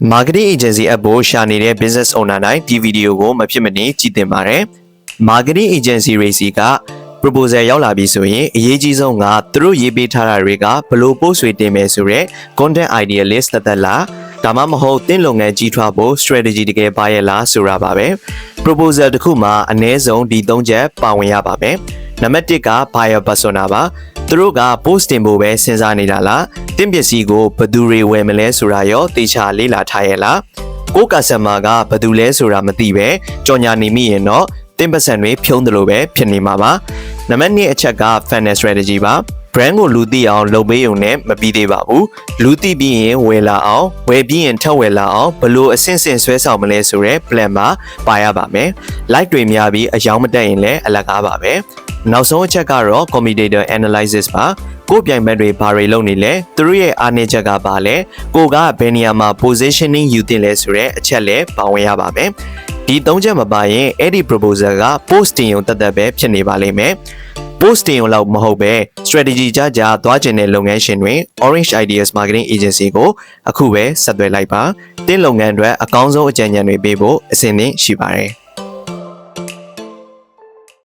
Marketing agency app ကိုရှာနေတဲ့ business owner တိုင်းဒီဗီဒီယိုကိုမဖြစ်မနေကြည့်သင့်ပါတယ်။ Marketing agency တွေစီက proposal ရောက်လာပြီဆိုရင်အရေးကြီးဆုံးကသူတို့ရေးပေးထားတာတွေကဘယ်လို post တွေတင်မယ်ဆိုတဲ့ content idea list သက်လားဒါမှမဟုတ်သင်လုပ်ငန်းကြီးထွားဖို့ strategy တကယ်ပါရဲ့လားဆိုတာပါပဲ။ proposal တစ်ခုမှာအနည်းဆုံးဒီ၃ချက်ပါဝင်ရပါမယ်။နံပါတ်1က buyer persona ပါသူတို့က post တင်ဖို့ပဲစဉ်းစားနေတာလားတင်ပစ္စည်းကိုဘယ်သူတွေဝယ်မလဲဆိုတာရောသေချာလေ့လာထားရဲ့လားကို customer ကဘယ်သူလဲဆိုတာမသိပဲကြော်ညာနေမိရင်တော့တင်ပစံတွေဖြုံးတယ်လို့ပဲဖြစ်နေမှာပါနံပါတ်2အချက်က funnel strategy ပါ brand ကိုလူသိအောင်လုပ်ပေးုံနဲ့မပြီးသေးပါဘူးလူသိပြီးရင်ဝယ်လာအောင်ဝယ်ပြီးရင်ထပ်ဝယ်လာအောင်ဘလို့အဆင့်ဆင့်ဆွဲဆောင်မလဲဆိုတဲ့ plan မှာပါရပါမယ် like တွေများပြီးအယောင်မတက်ရင်လည်းအလကားပါပဲနောက်ဆုံးအချက်ကတော့ competitor analysis ပါကိုပြိုင်ဘက်တွေဘာတွေလုပ်နေလဲသူတို့ရဲ့အားနည်းချက်ကဘာလဲကိုကဘယ်နေရာမှာ positioning ယူတင်လဲဆိုတဲ့အချက်လည်းပါဝင်ရပါမယ်ဒီ၃ချက်မပါရင်အဲ့ဒီ proposal က post တင်ရုံတက်ပဲဖြစ်နေပါလိမ့်မယ် post တင်ရုံလောက်မဟုတ်ပဲ strategy ကြသွားကျင်တဲ့လုပ်ငန်းရှင်တွေ Orange Ideas Marketing Agency ကိုအခုပဲဆက်သွယ်လိုက်ပါတင်းလုပ်ငန်းအတွက်အကောင်းဆုံးအကြံဉာဏ်တွေပေးဖို့အစဉ်သင့်ရှိပါတယ်